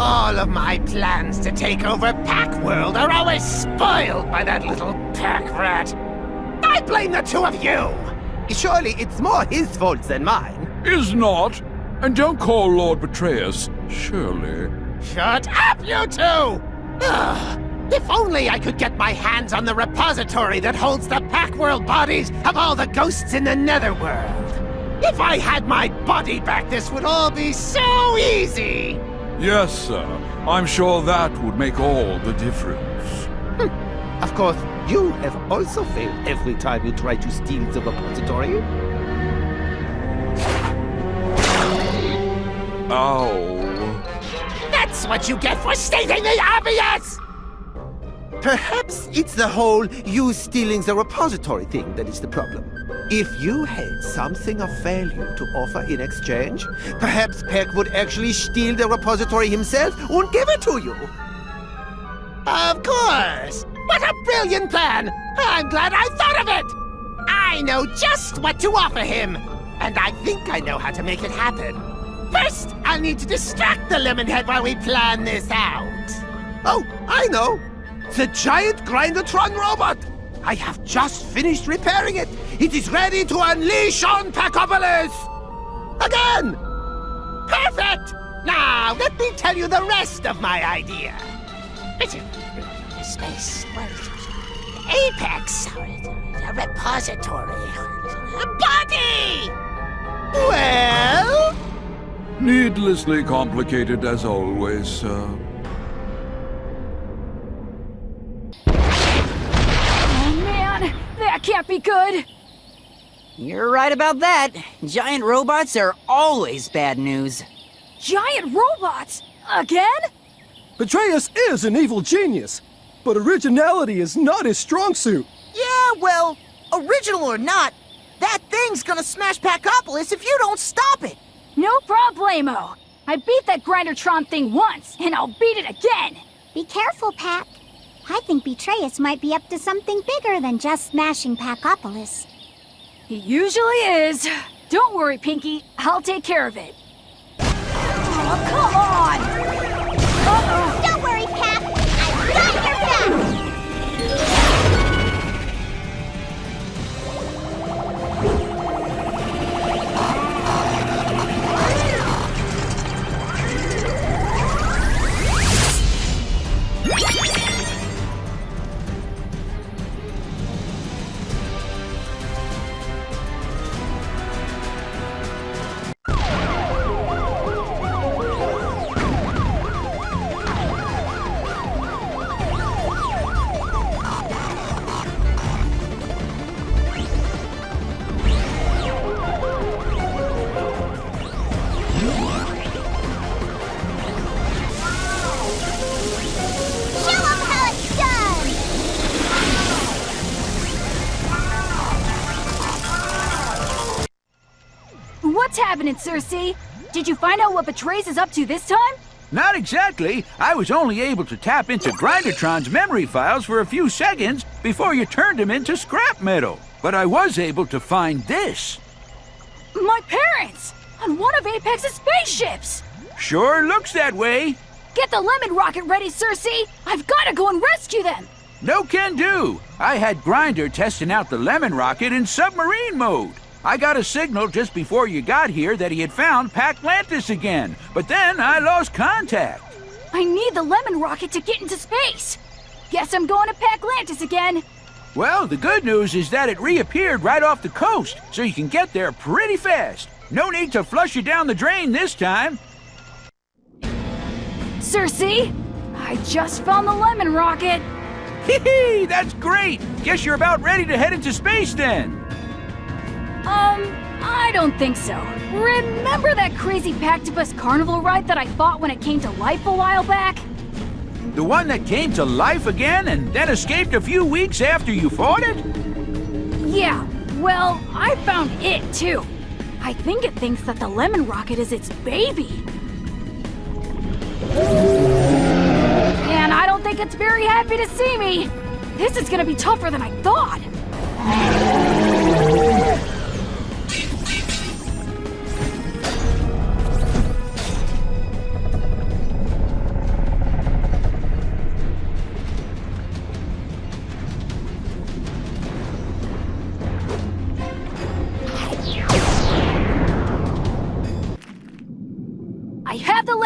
All of my plans to take over Pack-World are always spoiled by that little pack rat. I blame the two of you! Surely it's more his fault than mine. Is not. And don't call Lord Betrayus Shirley. Shut up, you two! Ugh. If only I could get my hands on the repository that holds the Pack-World bodies of all the ghosts in the Netherworld. If I had my body back, this would all be so easy! Yes, sir. I'm sure that would make all the difference. Of course, you have also failed every time you try to steal the repository. Ow. That's what you get for stating the obvious! Perhaps it's the whole you stealing the repository thing that is the problem. If you had something of value to offer in exchange, perhaps Peck would actually steal the repository himself and give it to you. Of course! What a brilliant plan! I'm glad I thought of it! I know just what to offer him! And I think I know how to make it happen. First, I'll need to distract the Lemonhead while we plan this out. Oh, I know! The giant Grindertron robot! I have just finished repairing it! It is ready to unleash on Packopolis! Again! Perfect! Now, let me tell you the rest of my idea. Space, Apex, a repository, a body! Well? Needlessly complicated as always, sir. That can't be good! You're right about that. Giant robots are always bad news. Giant robots? Again? Betrayus is an evil genius, but originality is not his strong suit. Yeah, well, original or not, that thing's gonna smash Packopolis if you don't stop it! No problemo! I beat that Grindertron thing once, and I'll beat it again! Be careful, Pack. I think Betrayus might be up to something bigger than just smashing Packopolis. He usually is. Don't worry, Pinky. I'll take care of it. Oh, come on! Uh-oh. Don't worry, Pack. I've got your back! What's happening, Cersei? Did you find out what Betrayus is up to this time? Not exactly. I was only able to tap into Grindertron's memory files for a few seconds before you turned him into scrap metal. But I was able to find this. My parents! On one of Apex's spaceships! Sure looks that way. Get the lemon rocket ready, Cersei! I've gotta go and rescue them! No can do. I had Grinder testing out the lemon rocket in submarine mode. I got a signal just before you got here that he had found Packlantis again, but then I lost contact. I need the lemon rocket to get into space. Guess I'm going to Packlantis again. Well, the good news is that it reappeared right off the coast, so you can get there pretty fast. No need to flush you down the drain this time. Cersei, I just found the lemon rocket. Hee-hee, that's great. Guess you're about ready to head into space then. I don't think so. Remember that crazy Pactopus carnival ride that I fought when it came to life a while back? The one that came to life again and then escaped a few weeks after you fought it? Yeah, well, I found it too. I think it thinks that the lemon rocket is its baby. And I don't think it's very happy to see me. This is gonna be tougher than I thought.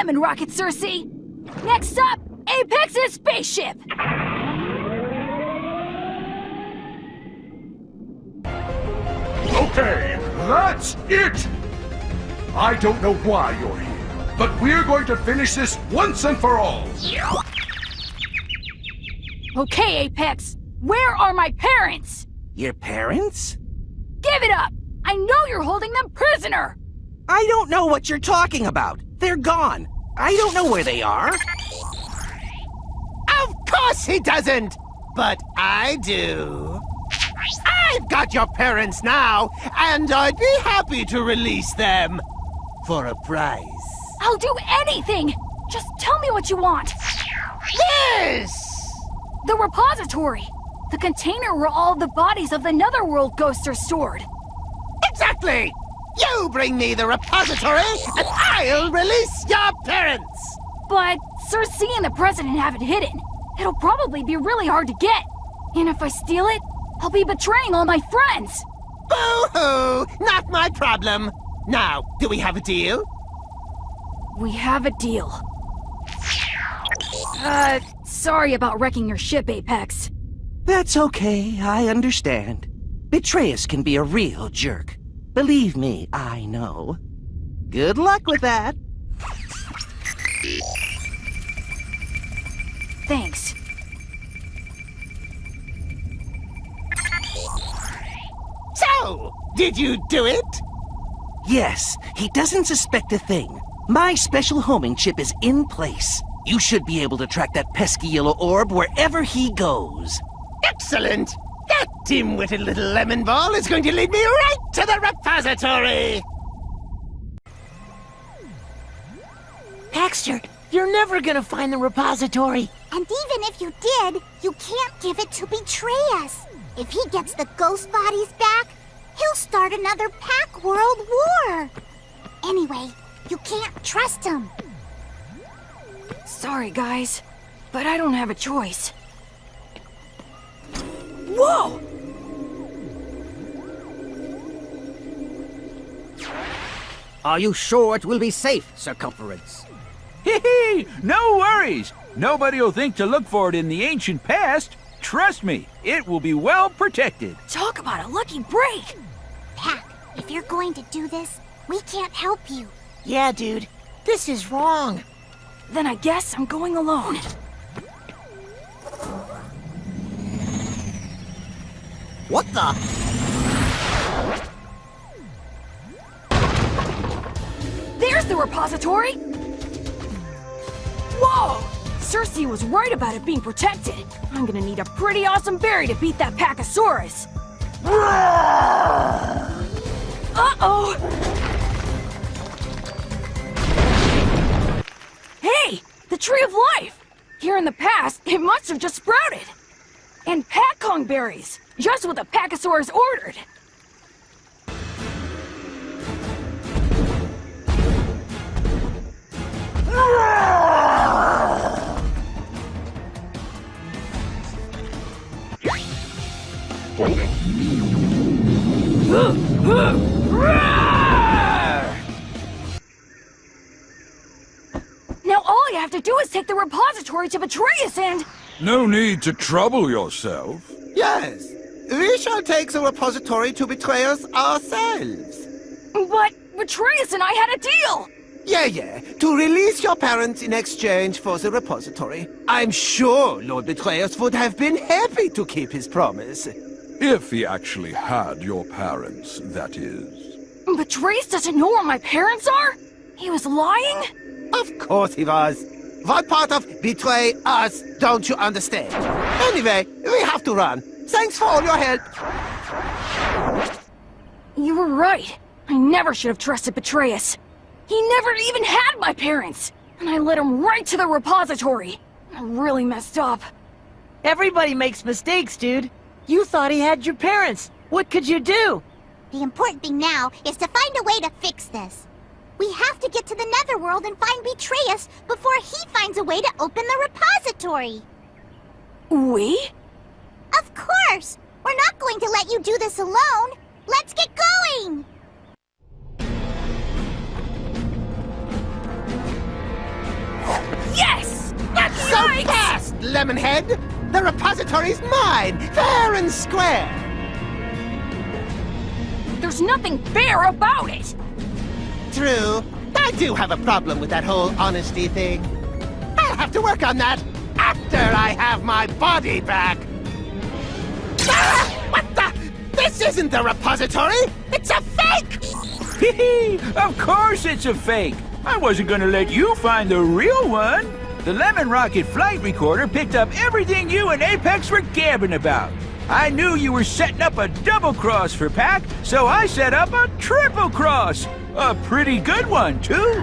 lemon rocket, Circe! Next up, Apex's spaceship! Okay, that's it! I don't know why you're here, but we're going to finish this once and for all! Okay, Apex, where are my parents? Your parents? Give it up! I know you're holding them prisoner! I don't know what you're talking about. They're gone. I don't know where they are. Of course he doesn't! But I do. I've got your parents now, and I'd be happy to release them. For a price. I'll do anything! Just tell me what you want. This! The repository! The container where all the bodies of the Netherworld ghosts are stored. Exactly! You bring me the repository, and I'll release your parents! But Circe and the President have it hidden. It'll probably be really hard to get. And if I steal it, I'll be betraying all my friends. Boo-hoo! Not my problem. Now, do we have a deal? We have a deal. Sorry about wrecking your ship, Apex. That's okay, I understand. Betrayus can be a real jerk. Believe me, I know. Good luck with that. Thanks. So, did you do it? Yes, he doesn't suspect a thing. My special homing chip is in place. You should be able to track that pesky yellow orb wherever he goes. Excellent! That dim-witted little lemon ball is going to lead me right to the repository! Paxter, you're never gonna find the repository. And even if you did, you can't give it to Betrayus. If he gets the ghost bodies back, he'll start another Pack World War. Anyway, you can't trust him. Sorry, guys, but I don't have a choice. Whoa! Are you sure it will be safe, Circumference? Hee, no worries. Nobody'll think to look for it in the ancient past. Trust me, it will be well protected. Talk about a lucky break! Pack, if you're going to do this, we can't help you. Yeah, dude. This is wrong. Then I guess I'm going alone. What the? There's the repository! Whoa! Circe was right about it being protected. I'm gonna need a pretty awesome berry to beat that Pachysaurus. Uh-oh! Hey! The Tree of Life! Here in the past, it must have just sprouted. And Pack Kong berries, just what the Pachysaurus ordered. Now all I have to do is take the repository to Betrayus and... No need to trouble yourself. Yes, we shall take the repository to betray us ourselves. But Betrayus and I had a deal! Yeah, to release your parents in exchange for the repository. I'm sure Lord Betrayus would have been happy to keep his promise. If he actually had your parents, that is. Betrayus doesn't know where my parents are? He was lying? Of course he was. What part of betray us don't you understand? Anyway, we have to run. Thanks for all your help. You were right. I never should have trusted Betrayus. He never even had my parents, and I led him right to the repository. I really messed up. Everybody makes mistakes, dude. You thought he had your parents. What could you do? The important thing now is to find a way to fix this. We have to get to the Netherworld and find Betrayus before he finds a way to open the repository. We? Of course! We're not going to let you do this alone. Let's get going! Lemonhead! The repository's mine, fair and square! There's nothing fair about it! True. I do have a problem with that whole honesty thing. I'll have to work on that after I have my body back. Ah! What the? This isn't the repository! It's a fake! Hee hee! Of course it's a fake! I wasn't gonna let you find the real one! The Lemon Rocket flight recorder picked up everything you and Apex were gabbing about. I knew you were setting up a double cross for Pac, so I set up a triple cross! A pretty good one, too!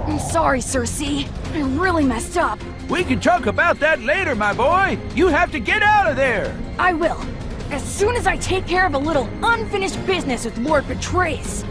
I'm sorry, Sir C. I really messed up. We can talk about that later, my boy! You have to get out of there! I will. As soon as I take care of a little unfinished business with Lord Betrayus.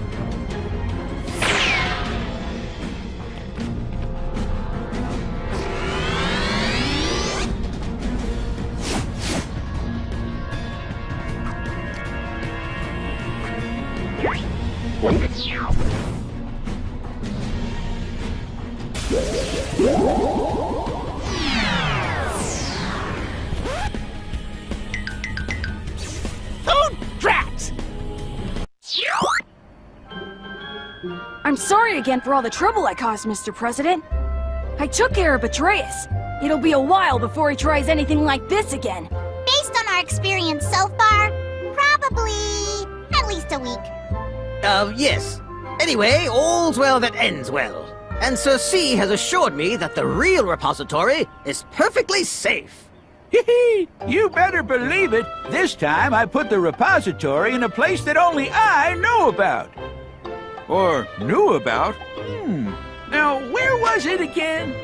Food drats! I'm sorry again for all the trouble I caused, Mr. President. I took care of Betrayus. It'll be a while before he tries anything like this again. Based on our experience so far, probably at least a week. Yes. Anyway, all's well that ends well. And Sir C has assured me that the real repository is perfectly safe. Hee hee! You better believe it! This time I put the repository in a place that only I know about. Or knew about? Now, where was it again?